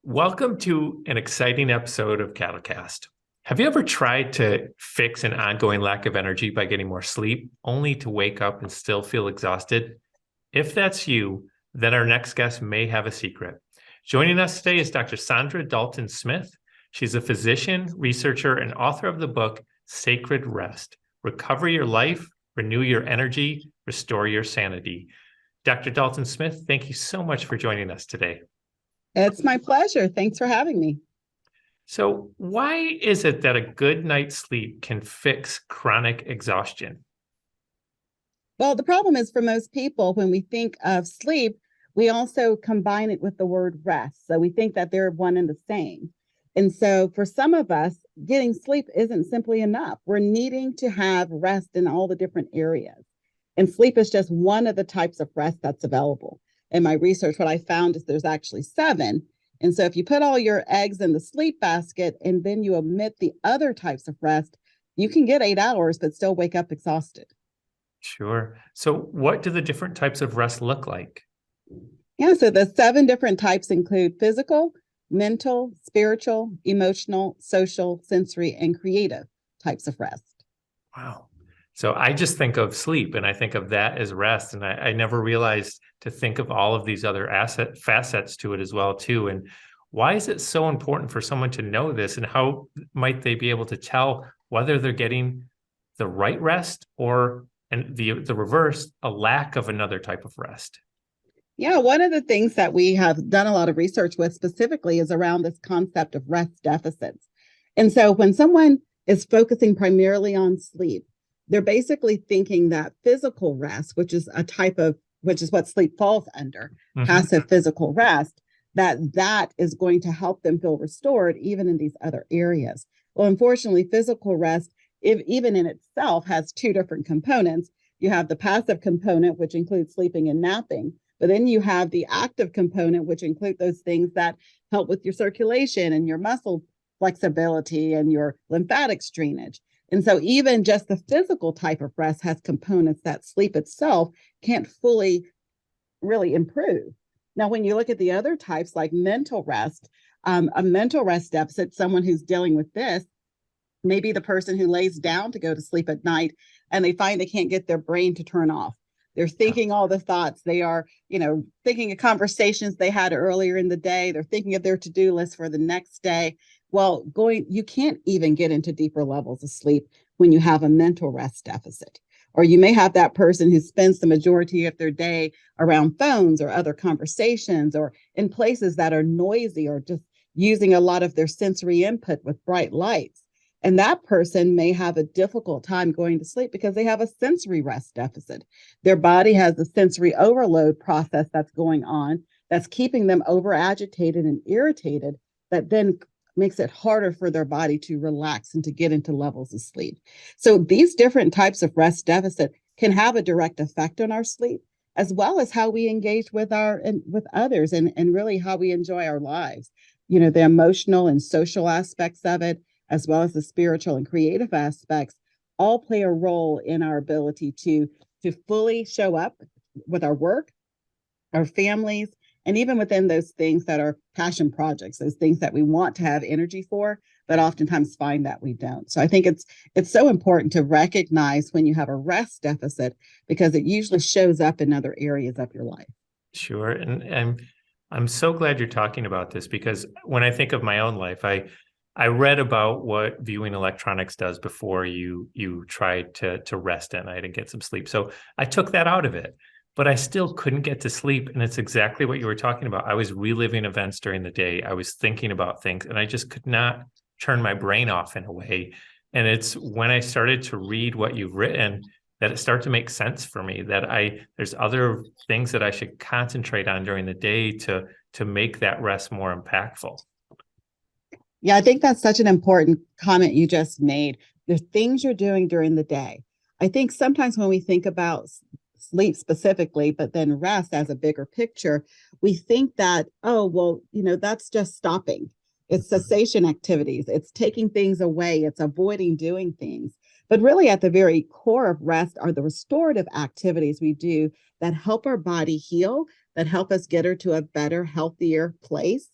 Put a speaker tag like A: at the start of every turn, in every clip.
A: Welcome to an exciting episode of CADL CAST. Have you ever tried to fix an ongoing lack of energy by getting more sleep, only to wake up and still feel exhausted? If that's you, then our next guest may have a secret. Joining us today is Dr. Saundra Dalton-Smith. She's a physician, researcher, and author of the book, Sacred Rest: Recover Your Life, Renew Your Energy, Restore Your Sanity. Dr. Dalton-Smith, thank you so much for joining us today.
B: It's my pleasure. Thanks for having me.
A: So, why is it that a good night's sleep can fix chronic exhaustion?
B: Well, the problem is for most people, when we think of sleep, we also combine it with the word rest. So we think that they're one and the same. And so for some of us, getting sleep isn't simply enough. We're needing to have rest in all the different areas. And sleep is just one of the types of rest that's available. In my research, what I found is there's actually 7. And so if you put all your eggs in the sleep basket and then you omit the other types of rest, you can get 8 hours, but still wake up exhausted.
A: Sure. So, what do the different types of rest look like?
B: Yeah, so the 7 different types include physical, mental, spiritual, emotional, social, sensory, and creative types of rest.
A: Wow. So, I just think of sleep and I think of that as rest. And I never realized to think of all of these other facets to it as well, too. And why is it so important for someone to know this? And how might they be able to tell whether they're getting the right rest or and the reverse, a lack of another type of rest?
B: Yeah, one of the things that we have done a lot of research with specifically is around this concept of rest deficits. And so when someone is focusing primarily on sleep, they're basically thinking that physical rest, which is what sleep falls under, passive physical rest, that is going to help them feel restored even in these other areas. Well, unfortunately, physical rest, if even in itself, has 2 different components. You have the passive component, which includes sleeping and napping. But then you have the active component, which include those things that help with your circulation and your muscle flexibility and your lymphatic drainage. And so even just the physical type of rest has components that sleep itself can't fully really improve. Now, when you look at the other types like mental rest, a mental rest deficit, someone who's dealing with this, maybe the person who lays down to go to sleep at night and they find they can't get their brain to turn off. They're thinking all the thoughts. They are, thinking of conversations they had earlier in the day. They're thinking of their to-do list for the next day. Well, you can't even get into deeper levels of sleep when you have a mental rest deficit. Or you may have that person who spends the majority of their day around phones or other conversations or in places that are noisy or just using a lot of their sensory input with bright lights. And that person may have a difficult time going to sleep because they have a sensory rest deficit. Their body has a sensory overload process that's going on that's keeping them over agitated and irritated, that then makes it harder for their body to relax and to get into levels of sleep. So these different types of rest deficit can have a direct effect on our sleep, as well as how we engage with with others and really how we enjoy our lives. The emotional and social aspects of it, as well as the spiritual and creative aspects, all play a role in our ability to fully show up with our work, our families, and even within those things that are passion projects, those things that we want to have energy for, but oftentimes find that we don't. So I think it's so important to recognize when you have a rest deficit because it usually shows up in other areas of your life.
A: Sure. And I'm so glad you're talking about this because when I think of my own life, I read about what viewing electronics does before you try to rest at night and get some sleep. So I took that out of it, but I still couldn't get to sleep. And it's exactly what you were talking about. I was reliving events during the day. I was thinking about things and I just could not turn my brain off in a way. And it's when I started to read what you've written that it started to make sense for me that there's other things that I should concentrate on during the day to make that rest more impactful.
B: Yeah, I think that's such an important comment you just made. The things you're doing during the day. I think sometimes when we think about sleep specifically, but then rest as a bigger picture, we think that, oh, well, that's just stopping. It's cessation activities. It's taking things away. It's avoiding doing things. But really at the very core of rest are the restorative activities we do that help our body heal, that help us get her to a better, healthier place.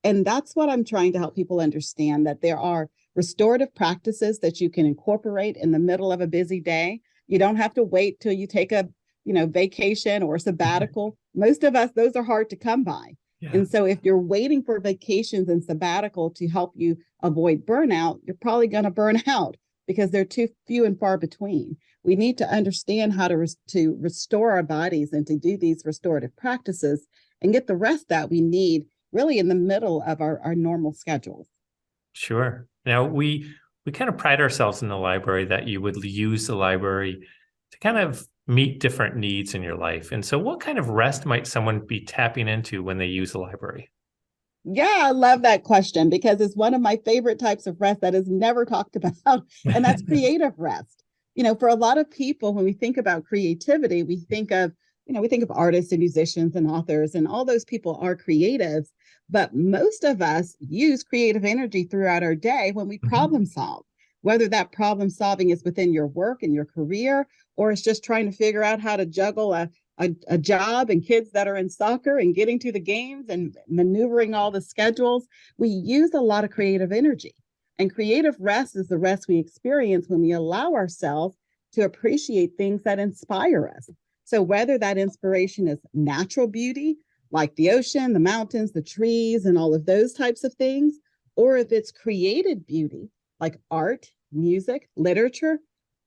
B: And that's what I'm trying to help people understand, that there are restorative practices that you can incorporate in the middle of a busy day. You don't have to wait till you take a, vacation or sabbatical. Most of us, those are hard to come by.
A: Yeah,
B: And so if you're waiting for vacations and sabbatical to help you avoid burnout, you're probably going to burn out because they're too few and far between. We need to understand how to restore our bodies and to do these restorative practices and get the rest that we need really in the middle of our normal schedules.
A: sure. Now we kind of pride ourselves in the library that you would use the library to kind of meet different needs in your life. And so what kind of rest might someone be tapping into when they use the library?
B: Yeah, I love that question because it's one of my favorite types of rest that is never talked about, and that's creative rest. For a lot of people, when we think about creativity, we think of artists and musicians and authors, and all those people are creatives. But most of us use creative energy throughout our day when we
A: Mhm.
B: problem solve, whether that problem solving is within your work and your career, or it's just trying to figure out how to juggle a job and kids that are in soccer and getting to the games and maneuvering all the schedules. We use a lot of creative energy. And creative rest is the rest we experience when we allow ourselves to appreciate things that inspire us. So, whether that inspiration is natural beauty, like the ocean, the mountains, the trees, and all of those types of things, or if it's created beauty, like art, music, literature,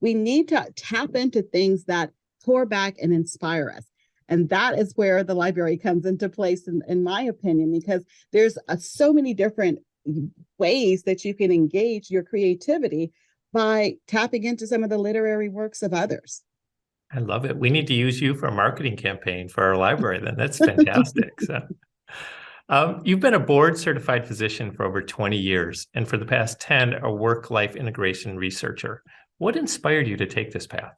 B: we need to tap into things that pour back and inspire us. And that is where the library comes into place, in my opinion, because there's so many different ways that you can engage your creativity by tapping into some of the literary works of others.
A: I love it. We need to use you for a marketing campaign for our library then. That's fantastic. So, you've been a board certified physician for over 20 years, and for the past 10, a work-life integration researcher. What inspired you to take this path?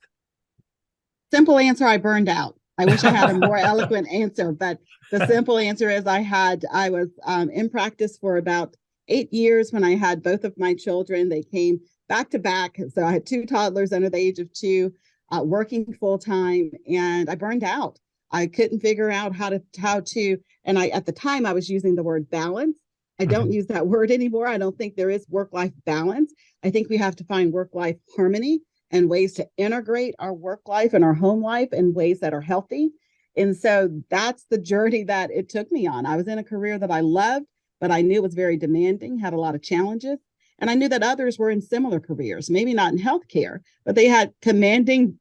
B: Simple answer, I burned out. I wish I had a more eloquent answer, but the simple answer is I was in practice for about 8 years when I had both of my children. They came back to back. So I had two toddlers under the age of two, working full time, and I burned out. I couldn't figure out and at the time I was using the word balance. I don't
A: Mhm.
B: use that word anymore. I don't think there is work-life balance. I think we have to find work-life harmony and ways to integrate our work life and our home life in ways that are healthy. And so that's the journey that it took me on. I was in a career that I loved, but I knew it was very demanding, had a lot of challenges. And I knew that others were in similar careers, maybe not in healthcare, but they had commanding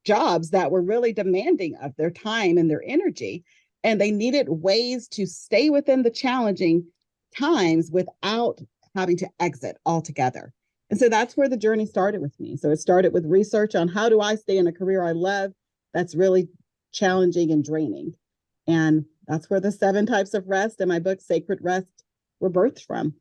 B: jobs that were really demanding of their time and their energy. And they needed ways to stay within the challenging times without having to exit altogether. And so that's where the journey started with me. So it started with research on how do I stay in a career I love that's really challenging and draining. And that's where the 7 types of rest and my book, Sacred Rest, were birthed from.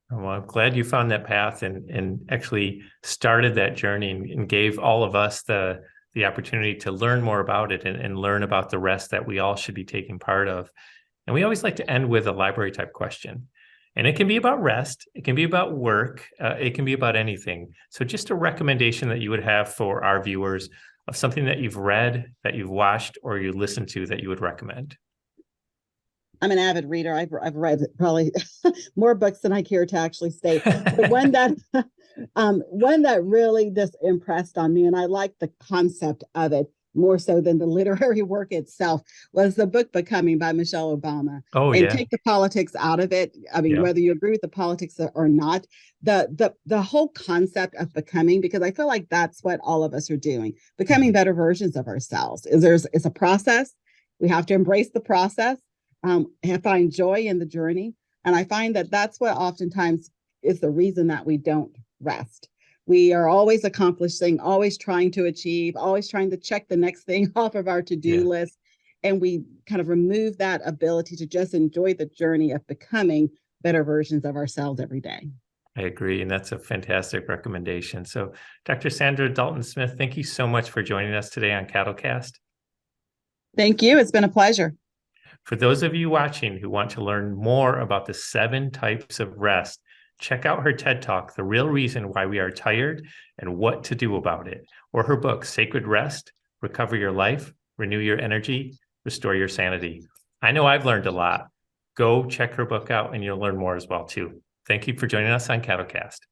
A: Well, I'm glad you found that path and actually started that journey and gave all of us the opportunity to learn more about it and learn about the rest that we all should be taking part of. And we always like to end with a library type question. And it can be about rest, it can be about work, it can be about anything. So just a recommendation that you would have for our viewers of something that you've read, that you've watched, or you listened to that you would recommend.
B: I'm an avid reader. I've read probably more books than I care to actually state. But one that really just impressed on me, and I like the concept of it more so than the literary work itself, was the book Becoming by Michelle Obama.
A: Oh
B: And
A: yeah.
B: take the politics out of it. I mean,
A: Yeah.
B: whether you agree with the politics or not, the whole concept of becoming, because I feel like that's what all of us are doing, becoming
A: Mhm.
B: better versions of ourselves. It's a process. We have to embrace the process, and find joy in the journey. And I find that that's what oftentimes is the reason that we don't rest. We are always accomplishing, always trying to achieve, always trying to check the next thing off of our to-do
A: Yeah.
B: list. And we kind of remove that ability to just enjoy the journey of becoming better versions of ourselves every day.
A: I agree. And that's a fantastic recommendation. So, Dr. Saundra Dalton-Smith, thank you so much for joining us today on CADL CAST.
B: Thank you. It's been a pleasure.
A: For those of you watching who want to learn more about the 7 types of rest, check out her TED Talk, The Real Reason Why We Are Tired and What to Do About It, or her book, Sacred Rest, Recover Your Life, Renew Your Energy, Restore Your Sanity. I know I've learned a lot. go check her book out and you'll learn more as well too. Thank you for joining us on CADL CAST.